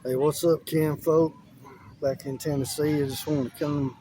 Hey, what's up, Ken folk? Back in Tennessee. I just wanted to come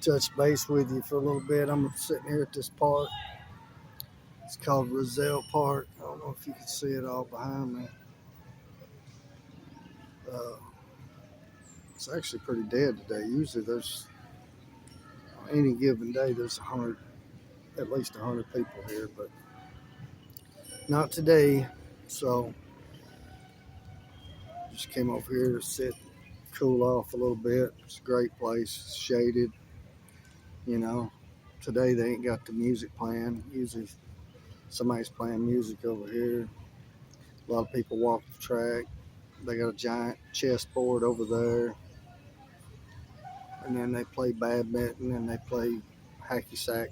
touch base with you for a little bit. I'm sitting here at this park. It's called Rizal Park. I don't know if you can see it all behind me. Uh, it's actually pretty dead today. Usually there's, on any given day, there's at least 100 people here, but not today. So just came over here to sit, cool off a little bit. It's a great place. It's shaded, you know. Today they ain't got the music playing. Usually somebody's playing music over here. A lot of people walk the track. They got a giant chessboard over there. And then they play badminton and they play hacky sack.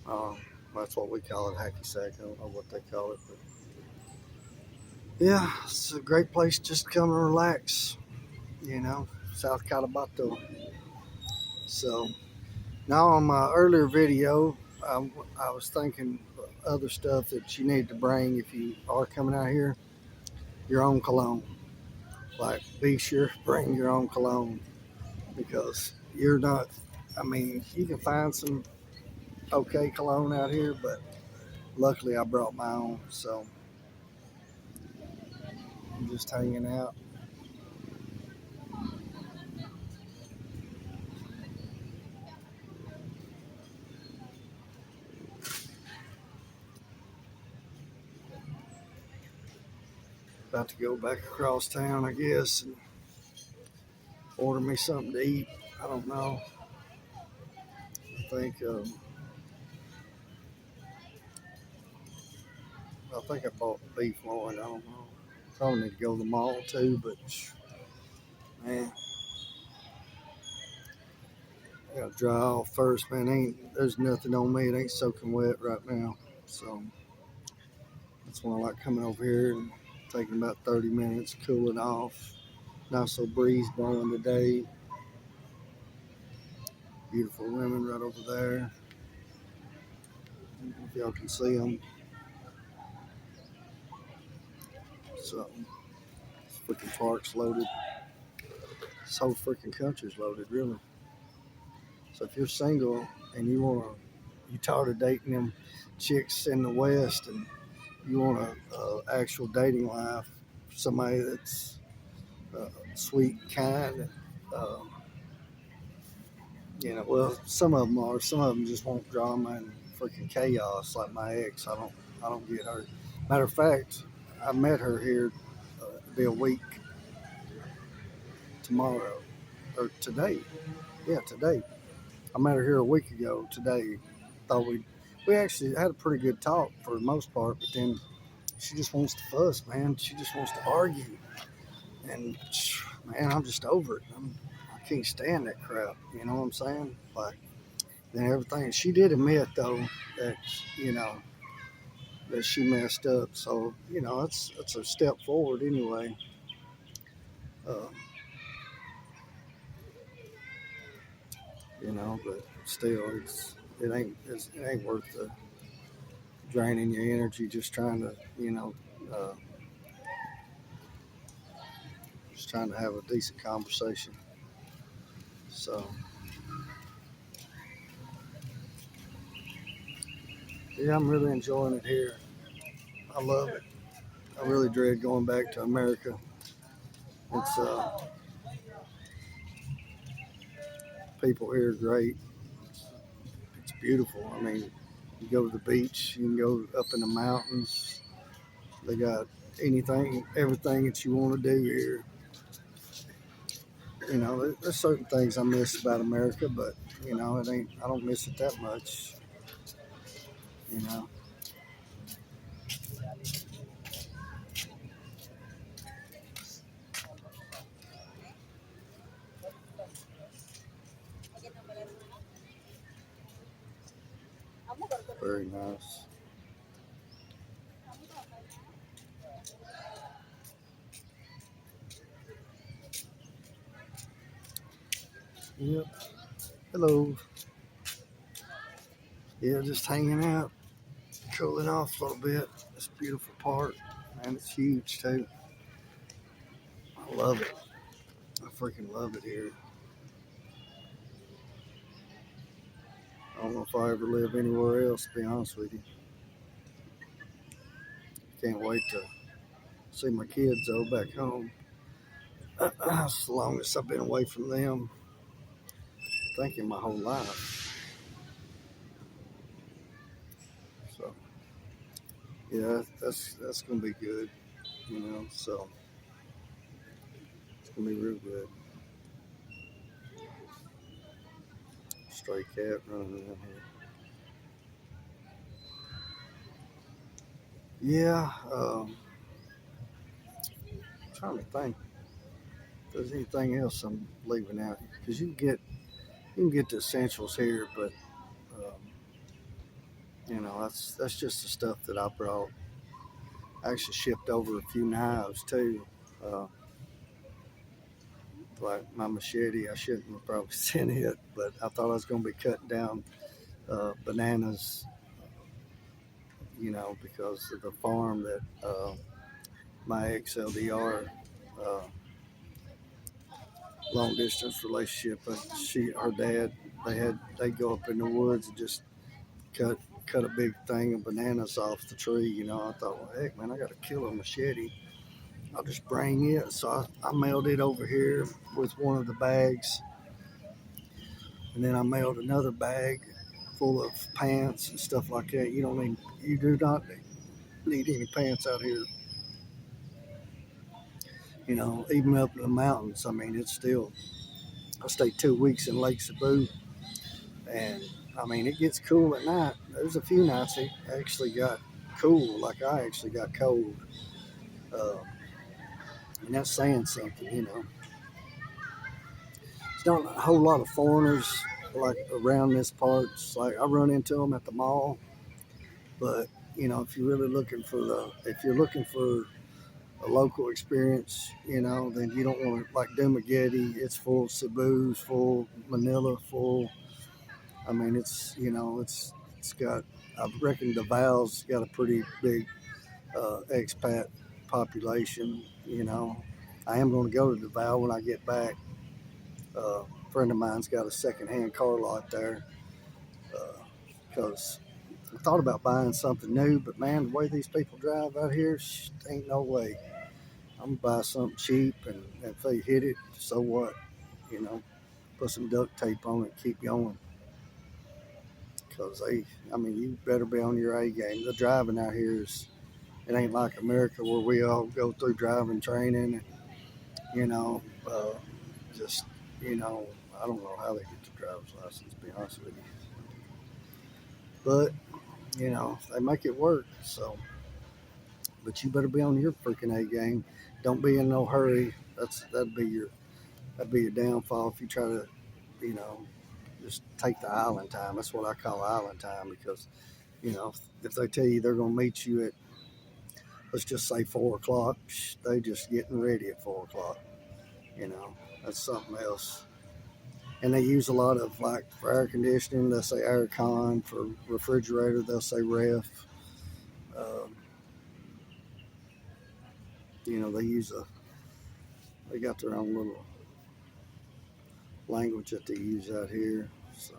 Uh, that's what we call it, hacky sack. I don't know what they call it. But yeah, it's a great place just to come and relax, South Cotabato. So now on my earlier video, I was thinking other stuff that you need to bring if you are coming out here. Your own cologne. Like, be sure to bring your own cologne because you're not, I mean, you can find some okay cologne out here, but luckily I brought my own, so I'm just hanging out. About to go back across town, I guess, and order me something to eat. I don't know. I think I bought beef loin. I don't know. Probably need to go to the mall too, but man, I gotta dry off first, man. There's nothing on me. It ain't soaking wet right now, so that's why I like coming over here and taking about 30 minutes, cooling off. Nice little breeze blowing today. Beautiful women right over there. If y'all can see them. So, this freaking park's loaded. This whole freaking country's loaded, really. So if you're single and you tired of dating them chicks in the West and you want a actual dating life, somebody that's sweet, kind, uh, well, some of them are. Some of them just want drama and freaking chaos, like my ex. I don't get her. Matter of fact, I met her here. It'll be a week tomorrow or today. Yeah, today. I met her here a week ago. Today, thought we actually had a pretty good talk for the most part, but then she just wants to fuss, man. She just wants to argue, and man, I'm just over it. I can't stand that crap. You know what I'm saying? Like, and everything. She did admit though that you know that she messed up. So it's a step forward anyway. Uh, but still, it ain't worth the draining your energy just trying to uh, just trying to have a decent conversation. So yeah, I'm really enjoying it here. I love it. I really dread going back to America. It's People here are great. It's beautiful. I mean, you go to the beach, you can go up in the mountains. They got everything that you want to do here. There's certain things I miss about America, but it ain't. I don't miss it that much. You know, very nice. Yep. Hello. Yeah, just hanging out, cooling off a little bit. This beautiful park, and it's huge too. Love it. I freaking love it here. I don't know if I ever live anywhere else, to be honest with you. Can't wait to see my kids though back home. As long as I've been away from them, I think in my whole life. So yeah, that's gonna be good, you know. So it's gonna be real good. Stray cat running around here. Yeah, I'm trying to think if there's anything else I'm leaving out because you can get the essentials here, but um, that's just the stuff that I brought. I actually shipped over a few knives too. Uh, like my machete, I shouldn't have probably sent it, but I thought I was going to be cutting down bananas, because of the farm that my ex LDR uh, long distance relationship. But her dad, they'd go up in the woods and just cut a big thing of bananas off the tree. I thought, well, heck, man, I got a killer machete. I'll just bring it. So I mailed it over here with one of the bags, and then I mailed another bag full of pants and stuff like that. You do not need any pants out here. Even up in the mountains. I mean, it's still. I stayed 2 weeks in Lake Cebu, and I mean, it gets cool at night. There's a few nights it actually got cool, like I actually got cold, uh, and that's saying something. There's not a whole lot of foreigners like around this part. It's like I run into them at the mall, but if you're really if you're looking for a local experience, then you don't want to like Dumaguete. It's full, Cebu's full, Manila full. I mean, it's got. I reckon Davao got a pretty big expat population. I am going to go to Davao when I get back. A friend of mine's got a secondhand car lot there because I thought about buying something new, but man, the way these people drive out here, ain't no way. I'm gonna buy something cheap, and if they hit it, so what? You know, put some duct tape on it, keep going. Because I mean, you better be on your A game. The driving out here it ain't like America where we all go through driving training, and you know, uh, just I don't know how they get the driver's license. To be honest with you, but they make it work. So, but you better be on your freaking A game. Don't be in no hurry. That'd be your downfall if you try to, you know, just take the island time. That's what I call island time because, if they tell you they're going to meet you at, let's just say 4 o'clock, they just getting ready at 4 o'clock. You know, that's something else. And they use a lot of like for air conditioning, they'll say air con. For refrigerator, they'll say ref. Um, they got their own little language that they use out here. So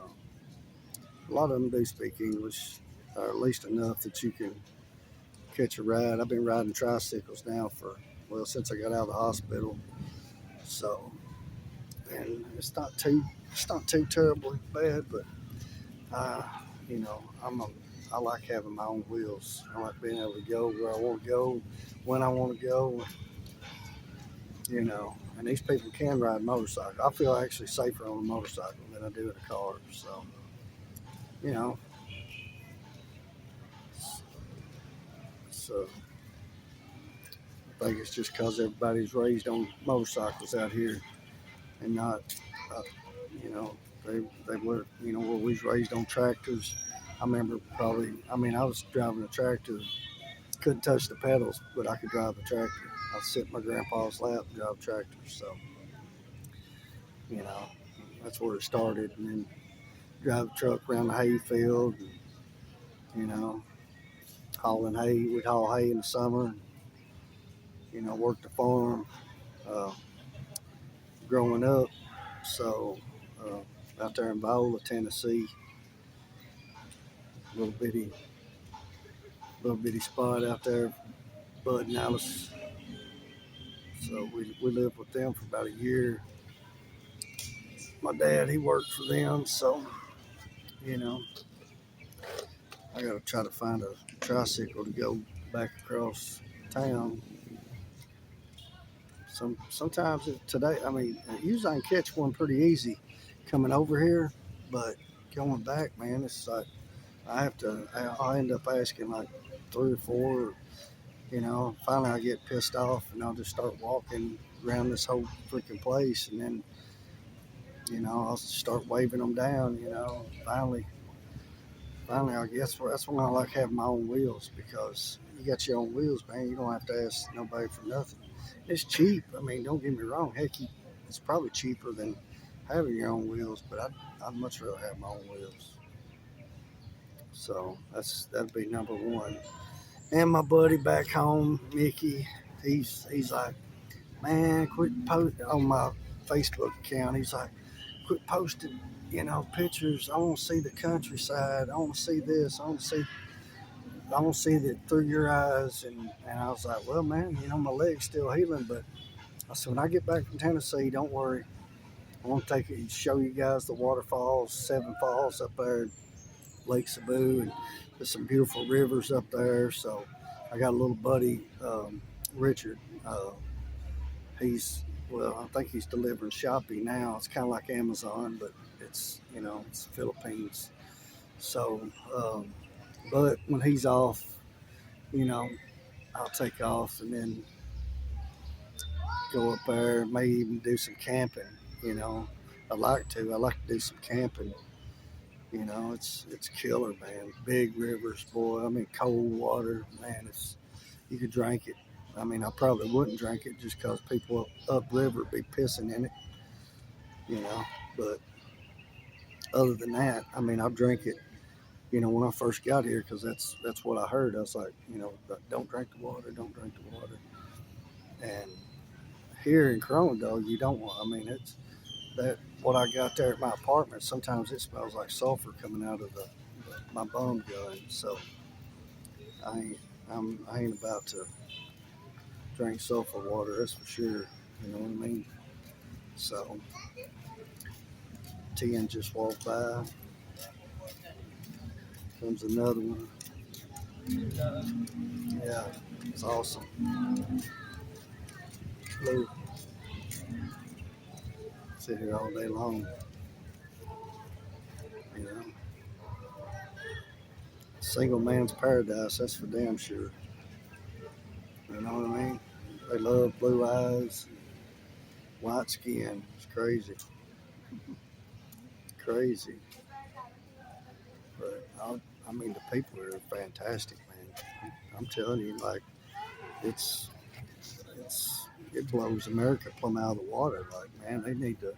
a lot of them do speak English, or at least enough that you can catch a ride. I've been riding tricycles now since I got out of the hospital. So, and it's not too terribly bad, but uh, you know, I like having my own wheels. I like being able to go where I want to go, when I want to go. And these people can ride motorcycles. I feel actually safer on a motorcycle than I do in a car. So, you know, so I think it's just because everybody's raised on motorcycles out here and not, uh, you know, they were, where we was raised on tractors. I remember I was driving a tractor, couldn't touch the pedals, but I could drive the tractor. I'd sit in my grandpa's lap and drive a tractor. So, you know, that's where it started. And then drive a truck around the hay field, and, hauling hay. We'd haul hay in the summer, and, work the farm. growing up. So out there in Viola, Tennessee, little bitty, little bitty spot out there, Bud and Alice. So we lived with them for about a year. My dad, he worked for them, so you know, I got to try to find a tricycle to go back across town. Sometimes today, I mean, usually I can catch one pretty easy coming over here, but going back, man, it's like I have to. I'll end up asking like three or four. You know, finally I get pissed off and I'll just start walking around this whole freaking place, and then I'll start waving them down. Finally, I guess that's when I like having my own wheels, because you got your own wheels, man. You don't have to ask nobody for nothing. It's cheap. I mean, don't get me wrong. Heck, it's probably cheaper than having your own wheels, but I'd much rather have my own wheels. So that'd be number one. And my buddy back home, Mickey, he's like, man, quit post on my Facebook account. He's like, quit posting, pictures. I want to see the countryside. I want to see this. I want to see that through your eyes. And I was like, well, man, my leg's still healing, but I said, when I get back from Tennessee, don't worry. I want to take it and show you guys the waterfalls, seven falls up there, Lake Cebu, and there's some beautiful rivers up there. So I got a little buddy, Richard. I think he's delivering Shopee now. It's kind of like Amazon, but it's Philippines. So, but when he's off, you know, I'll take off and then go up there. May even do some camping. You know, I like to. I like to do some camping. It's killer, man. Big rivers, boy. I mean, cold water, man. You could drink it. I mean, I probably wouldn't drink it just because people upriver be pissing in it, you know. But other than that, I mean, I drink it. When I first got here, because that's what I heard. I was like, don't drink the water, don't drink the water. And here in Corona, though, you don't want. I mean, it's that what I got there at my apartment. Sometimes it smells like sulfur coming out of my bum gun. So I ain't, I ain't about to drink sulfur water. That's for sure. You know what I mean? So 10 just walked by. Comes another one. Yeah, it's awesome. Blue. Sit here all day long. You know, single man's paradise. That's for damn sure. You know what I mean? They love blue eyes, white skin. It's crazy, crazy. But I mean, the people are fantastic, man. I'm telling you, like it's it blows America plumb out of the water. Like, man, they need to.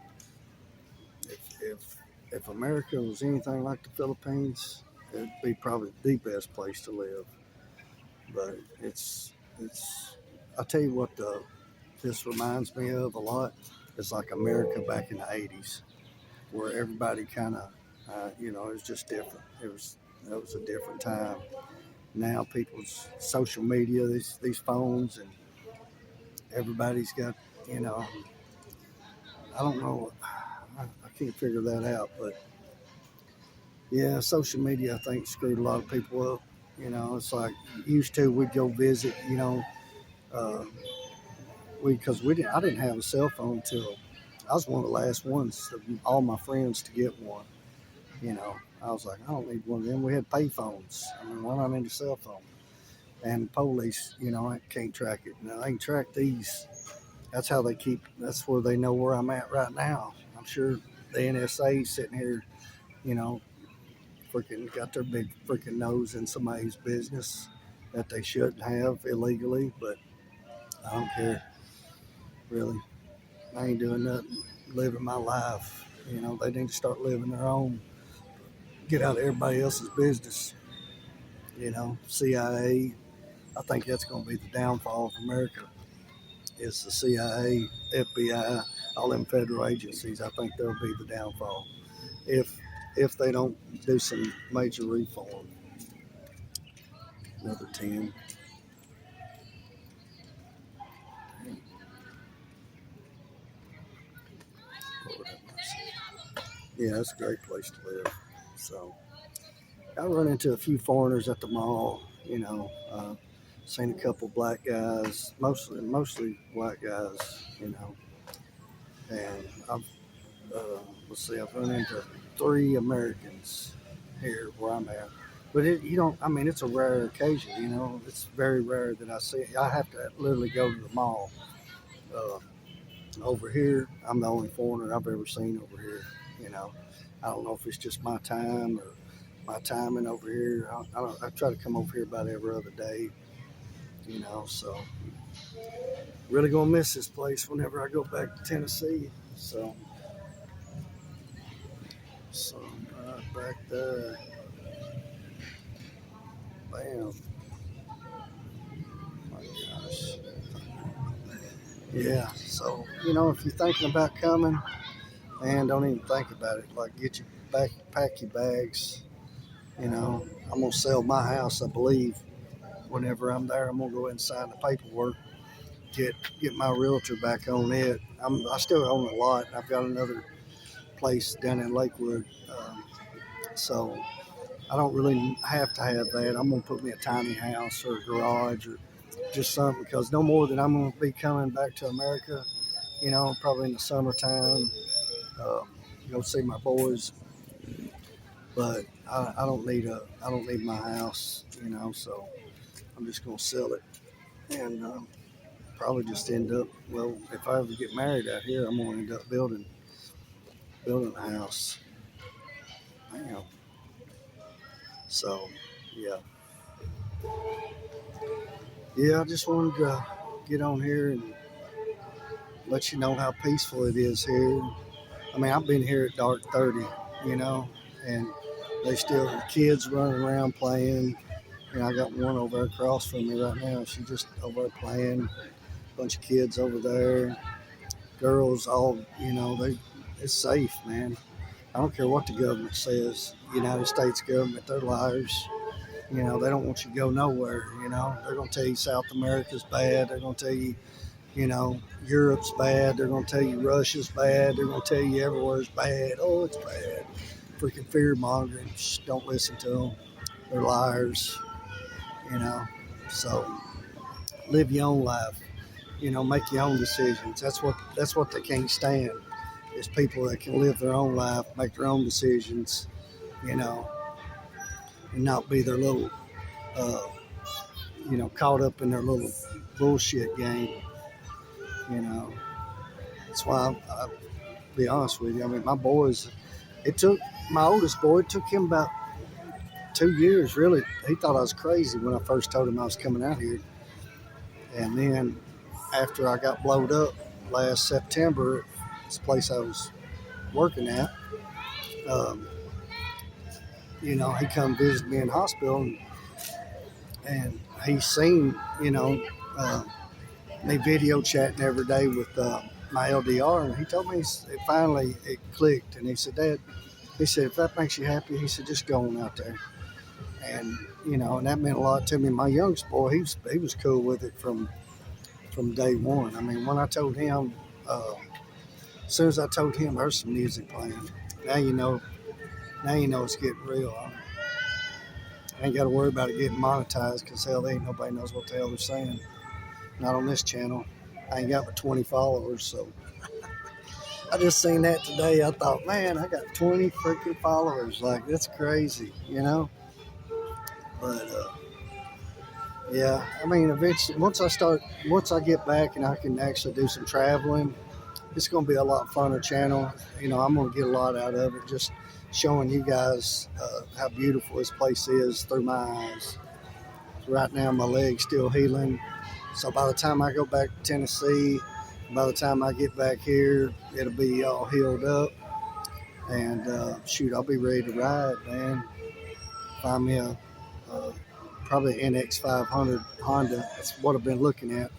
If America was anything like the Philippines, it'd be probably the best place to live. But it's. I tell you what, this reminds me of a lot. It's like America back in the '80s, where everybody kind of, it was just different. That was a different time. Now people's social media, these phones, and everybody's got, you know, I don't know, I can't figure that out, but yeah, social media, I think, screwed a lot of people up. It's like used to, we'd go visit, uh, because I didn't have a cell phone until I was one of the last ones of all my friends to get one. I was like, I don't need one of them. We had pay phones. I mean, why not need a cell phone? And police, I can't track it. Now, I can track these. That's how they keep, that's where they know where I'm at right now. I'm sure the NSA sitting here, you know, freaking got their big freaking nose in somebody's business that they shouldn't have illegally, but I don't care, really. I ain't doing nothing, living my life. They need to start living their own, get out of everybody else's business. CIA, I think that's going to be the downfall of America. It's the CIA, FBI. all them federal agencies. I think they'll be the downfall if they don't do some major reform. Another 10. Yeah, it's a great place to live. So I run into a few foreigners at the mall. Seen a couple black guys, mostly white guys. And let's see, I've run into 3 Americans here where I'm at. But you don't. I mean, it's a rare occasion. It's very rare that I see. I have to literally go to the mall. Uh, Over here, I'm the only foreigner I've ever seen over here. You know, I don't know if it's just my time or my timing over here. I try to come over here about every other day. So really gonna miss this place whenever I go back to Tennessee. So right back there, bam. My gosh. Yeah. So if you're thinking about coming, man, don't even think about it. Like, get your pack your bags. I'm gonna sell my house, I believe. Whenever I'm there, I'm gonna go ahead and sign the paperwork. Get my realtor back on it. I still own a lot. I've got another place down in Lakewood, so I don't really have to have that. I'm gonna put me a tiny house or a garage or just something, because no more than I'm gonna be coming back to America. Probably in the summertime. Go see my boys, but I don't need my house. So I'm just gonna sell it and probably just end up. Well, if I ever get married out here, I'm gonna end up building a house. Damn. So yeah, yeah. I just wanted to get on here and let you know how peaceful it is here. I mean, I've been here at dark 30, and they still kids running around playing. I got one over across from me right now. She just over there playing. Bunch of kids over there. Girls, all it's safe, man. I don't care what the government says. United States government, they're liars. They don't want you to go nowhere. They're gonna tell you South America's bad. They're gonna tell you, Europe's bad. They're gonna tell you Russia's bad. They're gonna tell you everywhere's bad. Oh, it's bad. Freaking fear mongering. Shh, don't listen to them. They're liars. You know. So live your own life. Make your own decisions. That's what they can't stand, is people that can live their own life, make their own decisions, you know, and not be their little, uh, caught up in their little bullshit game. You know, that's why I'll be honest with you. I mean, my boys, it took my oldest boy, it took him about 2 years, really. He thought I was crazy when I first told him I was coming out here. And then after I got blowed up last September, this place I was working at, um, he come visit me in the hospital, and he seen, uh, me video chatting every day with my LDR, and he told me it clicked, and he said, Dad, he said, if that makes you happy, he said, just go on out there. And and that meant a lot to me. My youngest boy, he was cool with it from day one. I mean, when I told him, as soon as I told him there's some music playing, now you know it's getting real. I ain't got to worry about it getting monetized, because hell, ain't nobody knows what the hell they're saying. Not on this channel. I ain't got but 20 followers, so I just seen that today. I thought, man, I got 20 freaking followers. Like, that's crazy, But yeah, I mean, eventually, once I get back and I can actually do some traveling, it's going to be a lot funner channel. I'm going to get a lot out of it, just showing you guys how beautiful this place is through my eyes. So right now, my leg's still healing. So by the time I go back to Tennessee, by the time I get back here, it'll be all healed up. And shoot, I'll be ready to ride, man. Find me a probably NX500 Honda. That's what I've been looking at,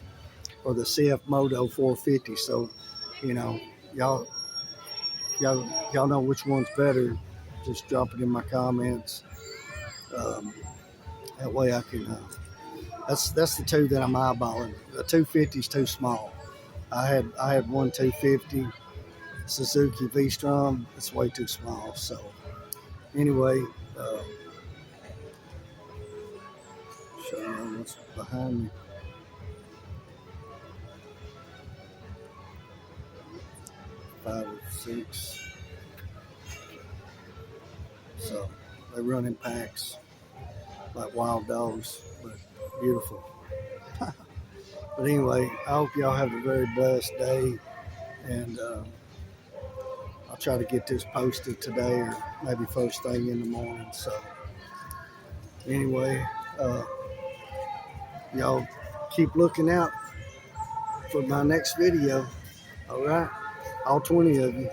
or the CF Moto 450. So, Y'all, y'all know which one's better. Just drop it in my comments. Um, that way I can. That's the two that I'm eyeballing. The 250 is too small. I had one 250 Suzuki V-Strom. It's way too small. So anyway, show you what's behind me. 5 or 6. So they run in packs like wild dogs, but beautiful. But anyway, I hope y'all have a very blessed day, and I'll try to get this posted today or maybe first thing in the morning. So anyway, uh, y'all keep looking out for my next video. All right, all 20 of you.